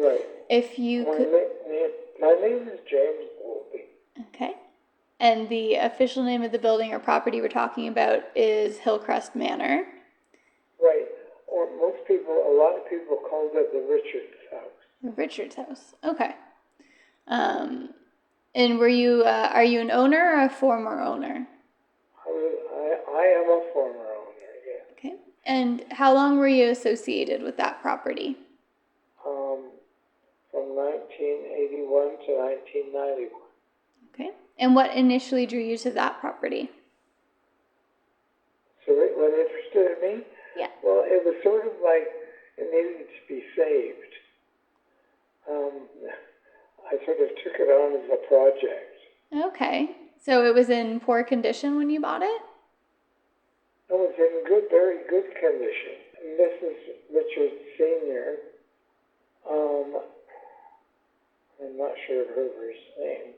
Right. If you My could... name is James Bowlby. Okay. And the official name of the building or property we're talking about is Hillcrest Manor. Right. Or a lot of people called it the Richards house. The Richards house. Okay. And are you an owner or a former owner? I am a former owner, yes. Okay. And how long were you associated with that property? From 1981 to 1991. Okay. And what initially drew you to that property? So what interested me? Yeah. Well, it was sort of like it needed to be saved. I sort of took it on as a project. Okay. So it was in poor condition when you bought it? It was in very good condition. Mrs. Richards Sr., I'm not sure of her first name,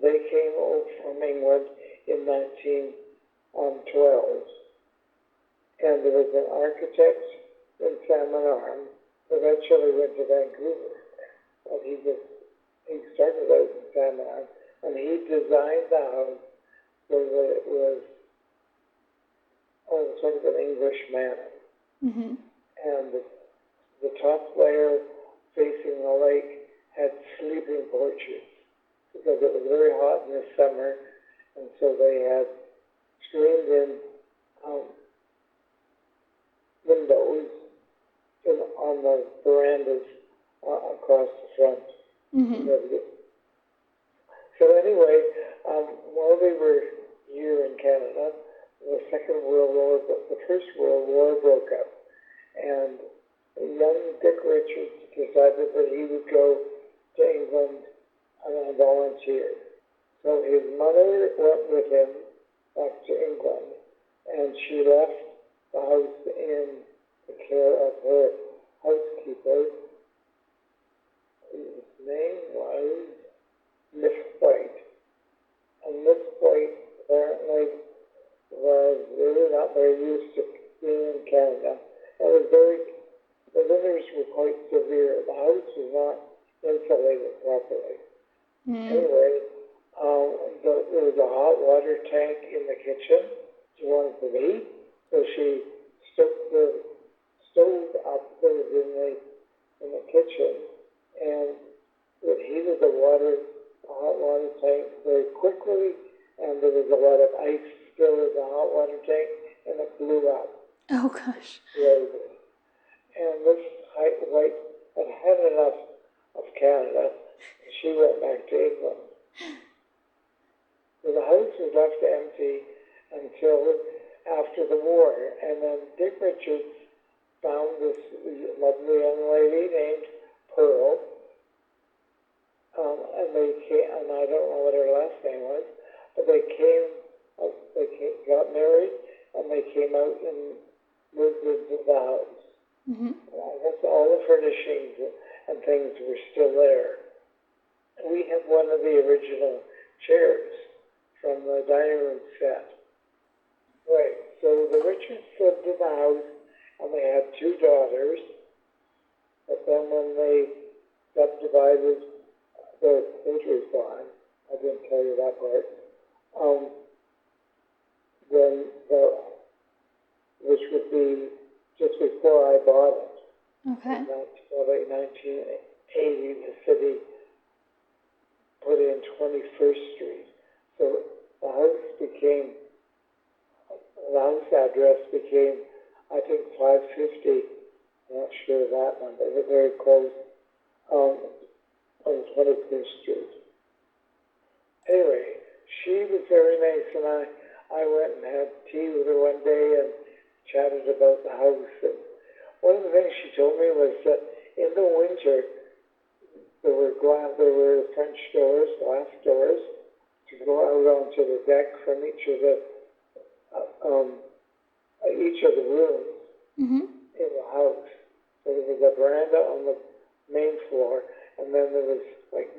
they came over from England in 1912. And there was an architect in Salmon Arm, eventually went to Vancouver. But he started out in Salmon Arm, and he designed the house so that it was sort of an English manor. Mm-hmm. And the top layer facing the lake had sleeping porches because it was very hot in the summer, and so they had screened-in windows on the verandas across the front. Mm-hmm. So anyway, while we were here in Canada, the First World War broke out, and young Dick Richards decided that he would go to England and volunteer. So his mother went with him back to England, and she left the house in the care of her housekeeper. His name was Miss White. And Miss White apparently was really not very used to being in Canada. The winters were quite severe. The house was not insulated properly. Anyway, there was a hot water tank in the kitchen. She wanted to heat, so she stoked the stove up that was in the kitchen, and it heated the hot water tank very quickly, and there was a lot of ice still in the hot water tank, and it blew up. Oh gosh. And Miss White had enough of Canada. She went back to England. So the house was left empty until after the war, and then Dick Richards found this lovely young lady named Pearl, and I don't know what her last name was, but they got married, and they came out and moved into the house. Mm-hmm. I guess all the furnishings and things were still there. We have one of the original chairs from the dining room set. Right, so the Richards lived in the house, and they had 2 daughters, but then when they subdivided the Patriot farm, I didn't tell you that part, which would be just before I bought it. Okay. In 1980, the city put in 21st Street. So the house address became, I think, 550, I'm not sure of that number, but very close, on 21st Street. Anyway, she was very nice, and I went and had tea with her one day and chatted about the house. And one of the things she told me was that in the winter, there were French doors, glass doors, to go out onto the deck from each of the rooms in the house. So there was a veranda on the main floor, and then there was, like,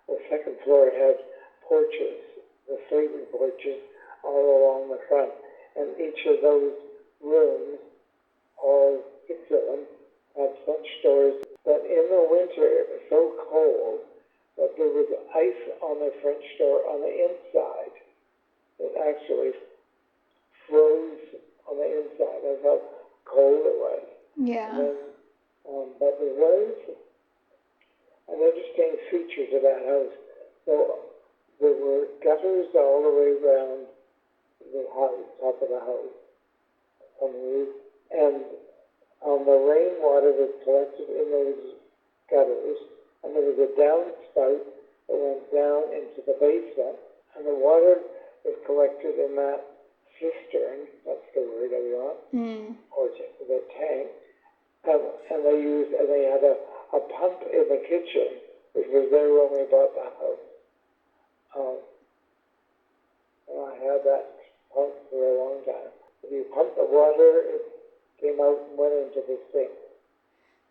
the second floor had porches, the sleeping porches, all along the front. And each of those rooms, all 6 of them, had French doors But in the winter, it was so cold that there was ice on the French door on the inside. It actually froze on the inside. That's how cold it was. Yeah. And then, but there was an interesting feature to that house. So there were gutters all the way around the house, top of the house, on the roof, and the rainwater was collected in those gutters, and there was a downspout that went down into the basement, and the water was collected in that cistern, that's the word I want, or the tank, and they had a pump in the kitchen, which was there when we bought the house. And I had that pump for a long time. If you pump the water, it came out and went into the sink.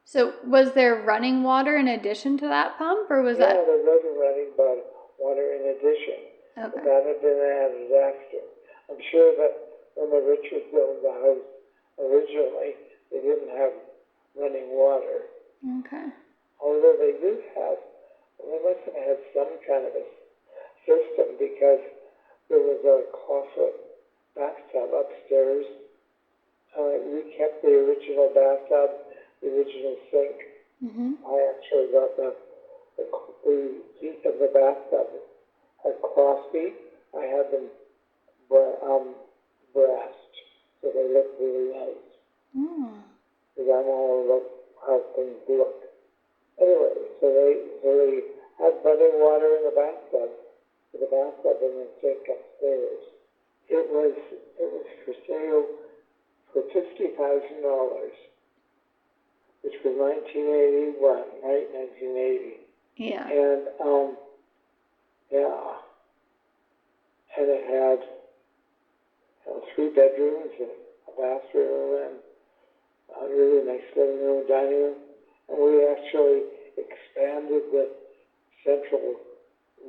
So was there running water in addition to that pump, or was that? Yeah, there was running water in addition. Okay. But that had been added after. I'm sure that when the Richards built the house originally, they didn't have running water. Okay. Although they do have, they must have had some kind of a system because there was a clawfoot bathtub upstairs. We kept the original bathtub, the original sink. I actually got the feet of the bathtub had claw feet. I had them brassed, so they looked really nice. Because I'm all about how things look. Anyway, so they had running water in the bathtub and the sink upstairs. It was for sale for $50,000, which was 1981, right? 1980. Yeah. And and it had 3 bedrooms and a bathroom and a really nice living room, dining room. And we actually expanded the central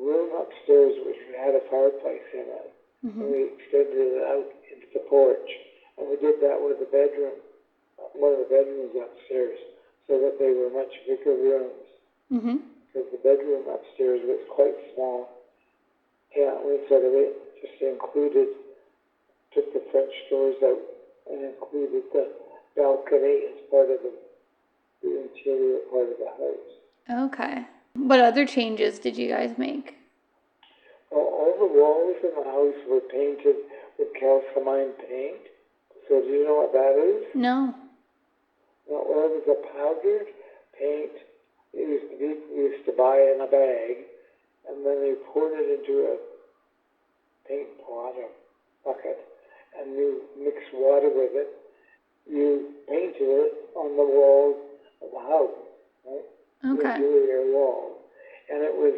room upstairs, which had a fireplace in it. And we extended it out into the porch. And we did that with the bedroom, one of the bedrooms upstairs, so that they were much bigger rooms. Because the bedroom upstairs was quite small. Yeah, we sort of just took the French doors out and included the balcony as part of the interior part of the house. Okay. What other changes did you guys make? Well, all the walls in the house were painted with calcimine paint. So do you know what that is? No. Well, it was a powdered paint. We used to buy in a bag, and then they poured it into a paint pot or bucket, and you mix water with it. You painted it on the walls of the house, right? Okay. The interior walls. And it was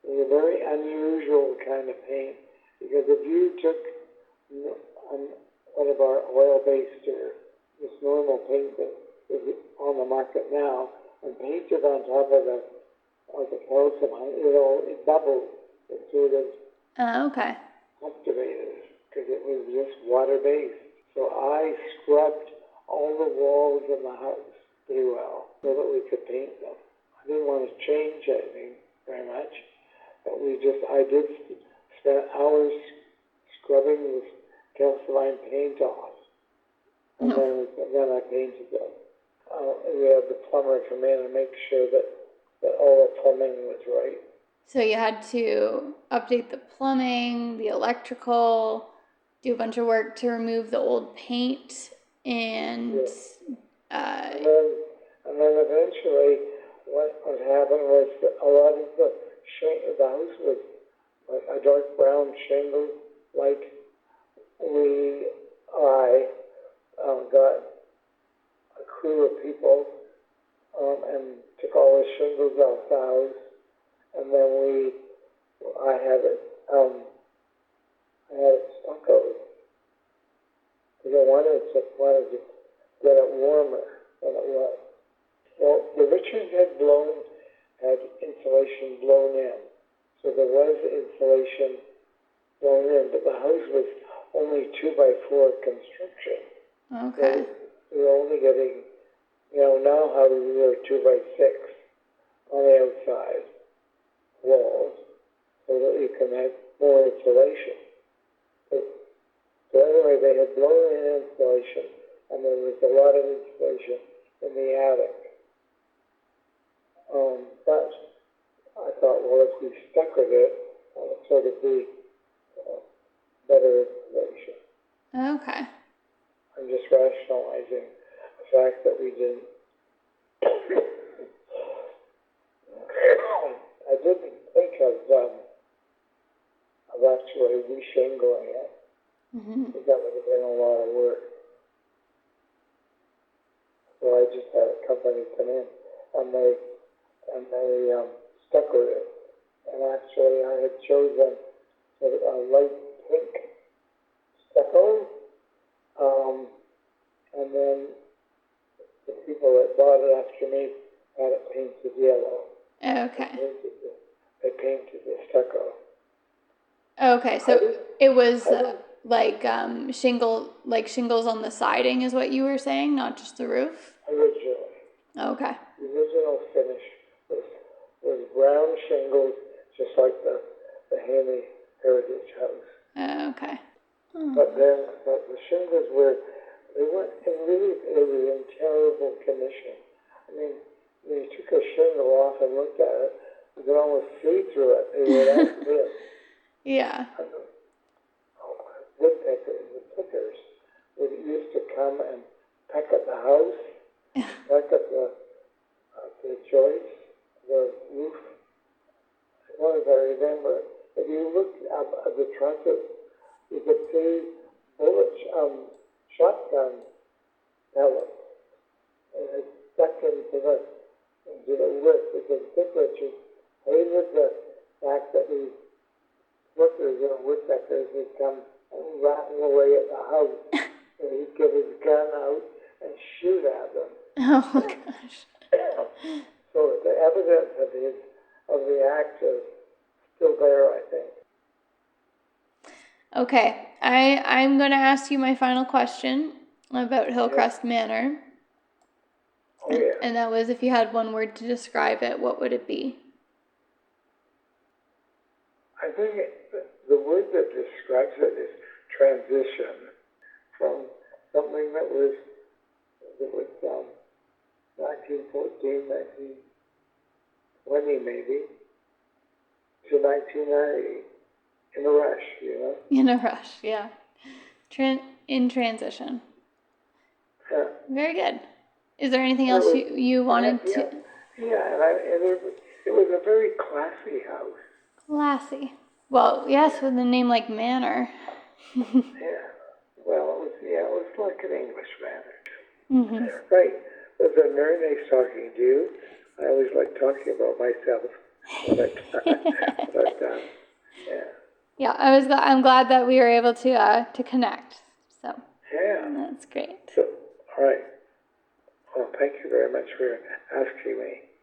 a very unusual kind of paint, because if you took one of our oil-based or this normal paint that is on the market now, and painted on top of the calcimine, it bubbled. It sort of Okay. activated because it was just water-based. So I scrubbed all the walls in the house pretty well so that we could paint them. I didn't want to change anything very much, but I did spend hours scrubbing this calcimine paint off, and then I painted them. We had the plumber come in and make sure that all the plumbing was right. So you had to update the plumbing, the electrical, do a bunch of work to remove the old paint, and and then eventually what happened was that a lot of the house was like a dark brown shingle. Like I got a crew of people and took all the shingles off the house, and then I had it stuccoed because I wanted to get it warmer than it was. Well, the Richards had insulation blown in, so there was insulation blown in, but the house was only 2x4 construction. Okay. So we were only getting You know, now houses are 2x6 on the outside walls so that you can have more insulation. So anyway, they had blown in insulation, and there was a lot of insulation in the attic. But I thought, well, if we stuccoed it, it would sort of be better insulation. Okay. I'm just rationalizing the fact that we didn't. I didn't think of actually re-shingling it. Mm-hmm. Because that would have been a lot of work. So I just had a company come in and they stuccoed it. And actually I had chosen a light pink stucco. And then the people that bought it after me had it painted yellow. Okay. They painted the stucco. Okay, so it was shingles on the siding is what you were saying, not just the roof? Originally. Okay. The original finish was brown shingles, just like the Haney Heritage House. Okay. But the shingles were in terrible condition. I mean, when you took a shingle off and looked at it, you could almost see through it. They were that thin. Yeah. Woodpeckers, the pickers, used to come and peck at the house, peck at the joists, the roof. As long as I remember, if you looked up at the trusses, you could see shotgun pellets stuck into the wood, because Dick Richards hated the fact that these workers or woodpeckers would come and rattle away at the house, and he'd get his gun out and shoot at them. Oh gosh. So the evidence of the act is still there, I think. Okay, I'm going to ask you my final question about Hillcrest Manor. Oh, yeah. And that was, if you had one word to describe it, what would it be? I think the word that describes it is transition from something that was 1914, 1920 maybe, to 1990. In a rush, you know? In a rush, yeah. In transition. Yeah. Very good. Is there anything else you wanted to? Yeah, and it was a very classy house. Classy. Well, yes, with a name like Manor. Yeah. Well, it was like an English manor. Mm-hmm. Right. It was very nice talking to you. I always like talking about myself. But yeah. Yeah, I'm glad that we were able to connect. So. Yeah. That's great. So, all right. Well, thank you very much for asking me.